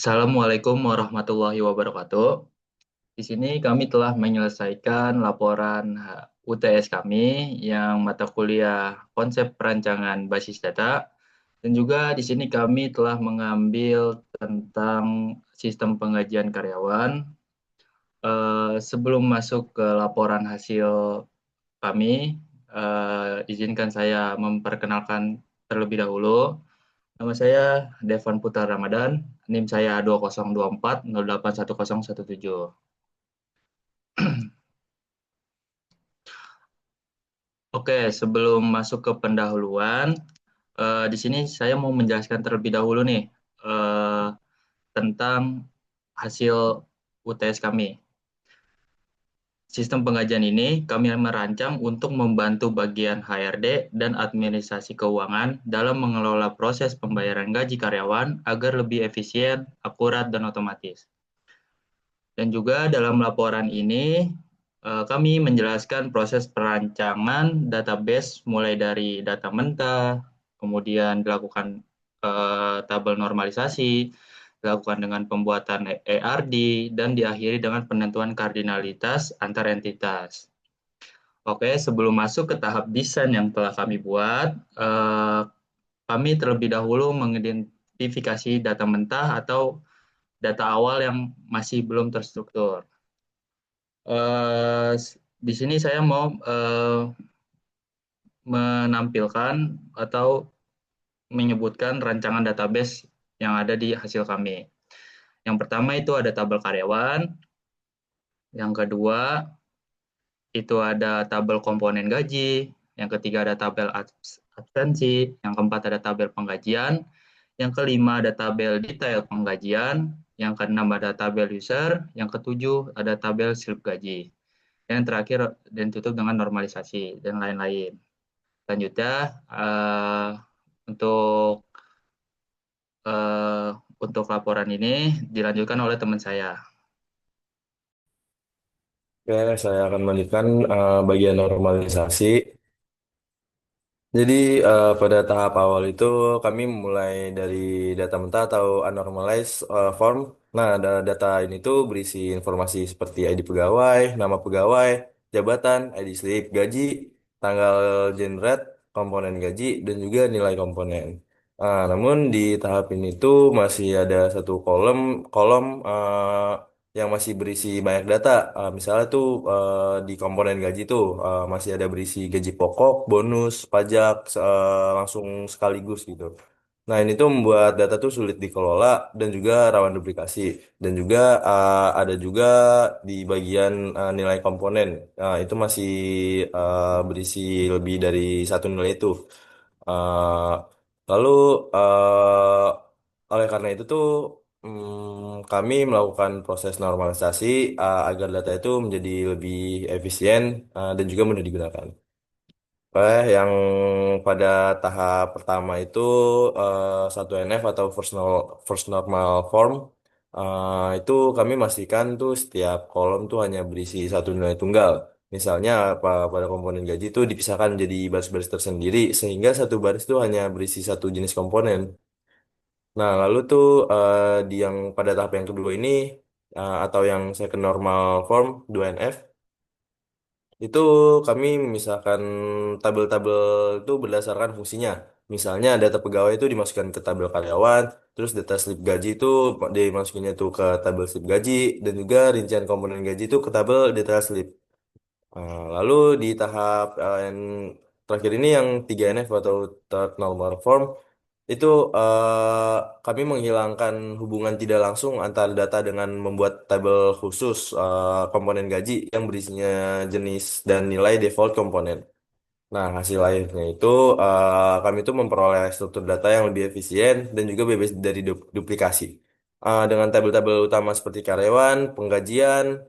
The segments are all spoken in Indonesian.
Assalamualaikum warahmatullahi wabarakatuh. Di sini kami telah menyelesaikan laporan UTS kami yang mata kuliah konsep perancangan basis data, dan juga di sini kami telah mengambil tentang sistem penggajian karyawan. Sebelum masuk ke laporan hasil kami, izinkan saya memperkenalkan terlebih dahulu. Nama saya Devan Putra Ramadan, NIM saya 2024 081017. Oke, sebelum masuk ke pendahuluan, di sini saya mau menjelaskan terlebih dahulu nih eh, tentang hasil UTS kami. Sistem penggajian ini kami merancang untuk membantu bagian HRD dan administrasi keuangan dalam mengelola proses pembayaran gaji karyawan agar lebih efisien, akurat, dan otomatis. Dan juga dalam laporan ini kami menjelaskan proses perancangan database mulai dari data mentah, kemudian dilakukan tabel normalisasi, dilakukan dengan pembuatan ERD, dan diakhiri dengan penentuan kardinalitas antar entitas. Oke, sebelum masuk ke tahap desain yang telah kami buat, kami terlebih dahulu mengidentifikasi data mentah atau data awal yang masih belum terstruktur. Eh, di sini saya mau menampilkan atau menyebutkan rancangan database yang ada di hasil kami. Yang pertama itu ada tabel karyawan, yang kedua itu ada tabel komponen gaji, yang ketiga ada tabel absensi, yang keempat ada tabel penggajian, yang kelima ada tabel detail penggajian, yang keenam ada tabel user, yang ketujuh ada tabel slip gaji. Yang terakhir dan tutup dengan normalisasi dan lain-lain. Selanjutnya untuk eh, untuk laporan ini dilanjutkan oleh teman saya. Oke, saya akan melanjutkan bagian normalisasi. Jadi pada tahap awal itu kami mulai dari data mentah atau unnormalized form. Nah, data ini tuh berisi informasi seperti ID pegawai, nama pegawai, jabatan, ID slip gaji, tanggal generate, komponen gaji, dan juga nilai komponen. Namun di tahap ini tuh masih ada satu kolom kolom yang masih berisi banyak data. Misalnya tuh di komponen gaji tuh masih ada berisi gaji pokok, bonus, pajak langsung sekaligus gitu. Nah, ini tuh membuat data tuh sulit dikelola dan juga rawan duplikasi. Dan juga ada juga di bagian nilai komponen. Itu masih berisi lebih dari satu nilai itu. Eh, Lalu oleh karena itu tuh kami melakukan proses normalisasi agar data itu menjadi lebih efisien dan juga mudah digunakan. Yang pada tahap pertama itu 1NF atau first normal form. Itu kami pastikan tuh setiap kolom tuh hanya berisi satu nilai tunggal. Misalnya pada komponen gaji itu dipisahkan menjadi baris-baris tersendiri sehingga satu baris itu hanya berisi satu jenis komponen. Nah, lalu tuh di yang pada tahap yang kedua ini atau yang second normal form 2NF itu kami memisahkan tabel-tabel itu berdasarkan fungsinya. Misalnya data pegawai itu dimasukkan ke tabel karyawan, terus data slip gaji itu dimasukinnya tuh ke tabel slip gaji, dan juga rincian komponen gaji itu ke tabel data slip. Lalu di tahap yang terakhir ini yang 3NF atau third normal form, itu kami menghilangkan hubungan tidak langsung antara data dengan membuat tabel khusus komponen gaji yang berisinya jenis dan nilai default komponen. Nah, hasil akhirnya itu kami itu memperoleh struktur data yang lebih efisien dan juga bebas dari duplikasi. Dengan tabel-tabel utama seperti karyawan, penggajian,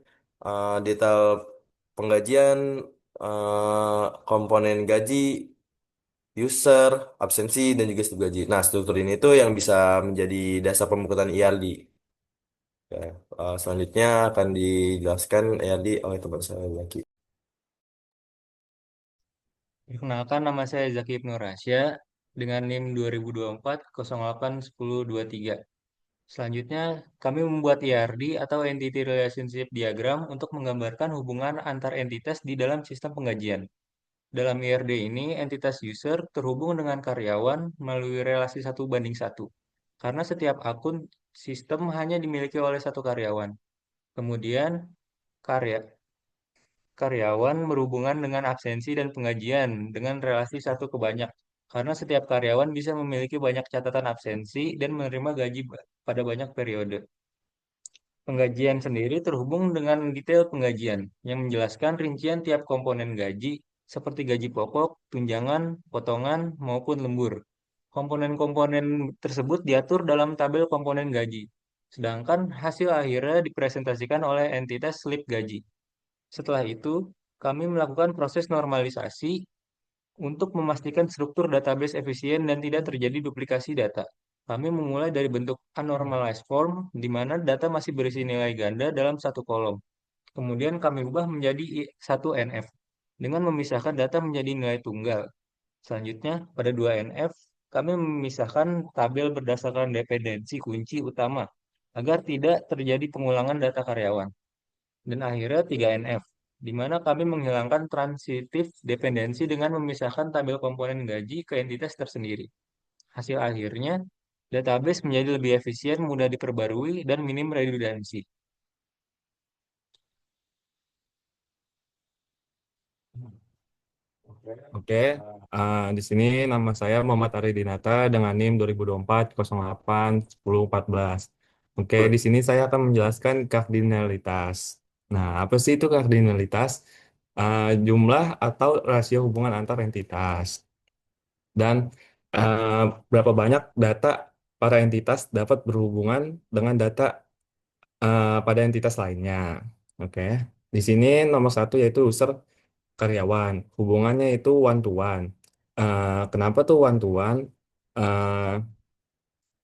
detail penggajian, komponen gaji, user, absensi, dan juga studi gaji. Nah, struktur ini tuh yang bisa menjadi dasar pembukuan IRD. Oke, selanjutnya akan dijelaskan IRD oleh teman saya lagi. Perkenalkan, nama saya Zaki Ibnu Rasya dengan NIM 2024 081023. Selanjutnya, kami membuat ERD atau Entity Relationship Diagram untuk menggambarkan hubungan antar entitas di dalam sistem penggajian. Dalam ERD ini, entitas user terhubung dengan karyawan melalui relasi 1:1, karena setiap akun sistem hanya dimiliki oleh satu karyawan. Kemudian, karya karyawan berhubungan dengan absensi dan penggajian dengan relasi 1:banyak, karena setiap karyawan bisa memiliki banyak catatan absensi dan menerima gaji pada banyak periode. Penggajian sendiri terhubung dengan detail penggajian yang menjelaskan rincian tiap komponen gaji seperti gaji pokok, tunjangan, potongan, maupun lembur. Komponen-komponen tersebut diatur dalam tabel komponen gaji, sedangkan hasil akhirnya dipresentasikan oleh entitas slip gaji. Setelah itu, kami melakukan proses normalisasi untuk memastikan struktur database efisien dan tidak terjadi duplikasi data. Kami memulai dari bentuk unnormalized form, di mana data masih berisi nilai ganda dalam satu kolom. Kemudian kami ubah menjadi satu NF, dengan memisahkan data menjadi nilai tunggal. Selanjutnya, pada 2NF, kami memisahkan tabel berdasarkan dependensi kunci utama, agar tidak terjadi pengulangan data karyawan. Dan akhirnya 3NF, di mana kami menghilangkan transitif dependensi dengan memisahkan tabel komponen gaji ke entitas tersendiri. Hasil akhirnya, database menjadi lebih efisien, mudah diperbarui, dan minim redundansi. Oke, di sini nama saya Muhammad Ari Dinata dengan NIM 2024 08 10 14. Oke, di sini saya akan menjelaskan kardinalitas. Nah, apa sih itu kardinalitas? Jumlah atau rasio hubungan antar entitas. Dan eh, berapa banyak data para entitas dapat berhubungan dengan data pada entitas lainnya. Oke, di sini nomor satu yaitu user karyawan. Hubungannya itu one to one. Kenapa tuh one to one?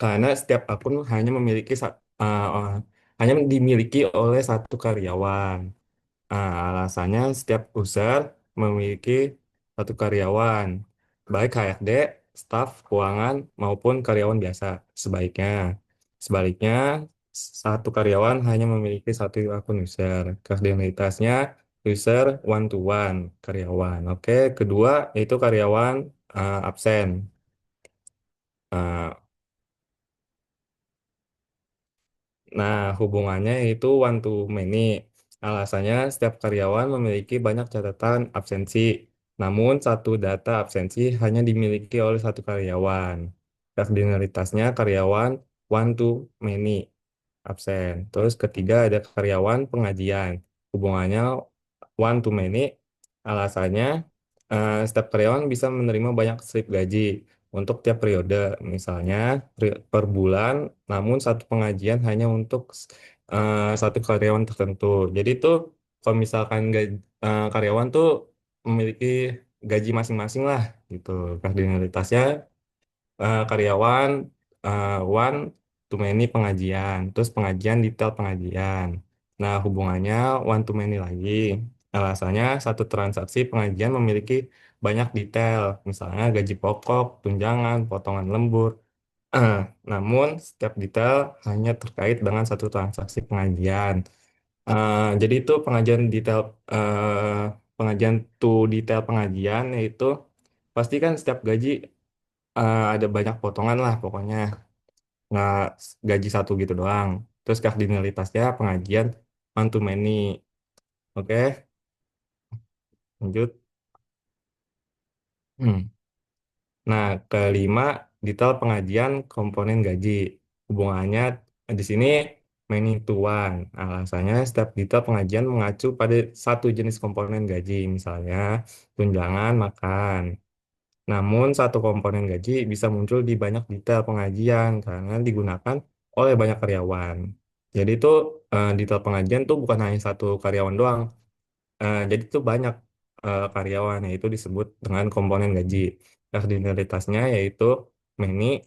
Karena setiap akun hanya dimiliki oleh satu karyawan. Alasannya setiap user memiliki satu karyawan, baik HRD, staf keuangan maupun karyawan biasa. Sebaiknya, sebaliknya satu karyawan hanya memiliki satu akun user. Kardinalitasnya user one to one karyawan. Oke, kedua yaitu karyawan absen. Uh, Nah, hubungannya itu one to many. Alasannya setiap karyawan memiliki banyak catatan absensi, namun satu data absensi hanya dimiliki oleh satu karyawan. Kardinalitasnya karyawan one to many absen. Terus ketiga ada karyawan pengajian. Hubungannya one to many. Alasannya setiap karyawan bisa menerima banyak slip gaji untuk tiap periode. Misalnya per bulan, namun satu pengajian hanya untuk satu karyawan tertentu. Jadi itu kalau misalkan karyawan tuh memiliki gaji masing-masing lah gitu. Kardinalitasnya karyawan one to many pengajian, terus pengajian detail pengajian. Nah, hubungannya one to many lagi. Alasannya satu transaksi pengajian memiliki banyak detail, misalnya gaji pokok, tunjangan, potongan lembur. Namun, setiap detail hanya terkait dengan satu transaksi pengajian. Jadi itu pengajian to detail pengajian yaitu pastikan setiap gaji ada banyak potongan lah pokoknya nggak gaji satu gitu doang. Terus kardinalitasnya pengajian one to many. Oke, lanjut. Hmm. Nah, kelima, detail pengajian komponen gaji. Hubungannya di sini many to one. Alasannya setiap detail pengajian mengacu pada satu jenis komponen gaji, misalnya tunjangan makan. Namun, satu komponen gaji bisa muncul di banyak detail pengajian karena digunakan oleh banyak karyawan. Jadi itu detail pengajian tuh bukan hanya satu karyawan doang. Jadi itu banyak karyawan, yaitu disebut dengan komponen gaji. Kardinalitasnya yaitu many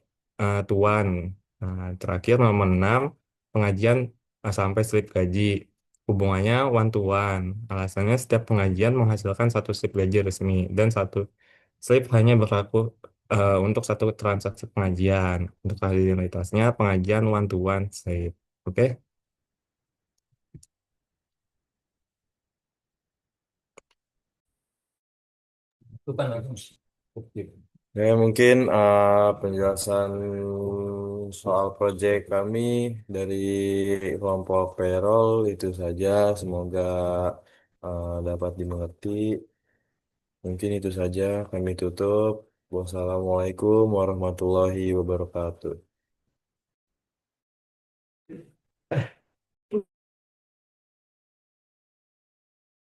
to one. Nah, terakhir nomor 6, pengajian sampai slip gaji. Hubungannya one to one. Alasannya setiap pengajian menghasilkan satu slip gaji resmi dan satu slip hanya berlaku untuk satu transaksi pengajian. Untuk kalkulasitasnya pengajian one to one save. Oke? Itu kan harus. Ya, mungkin penjelasan soal proyek kami dari kelompok payroll itu saja. Semoga dapat dimengerti. Mungkin itu saja kami tutup. Wassalamualaikum warahmatullahi wabarakatuh.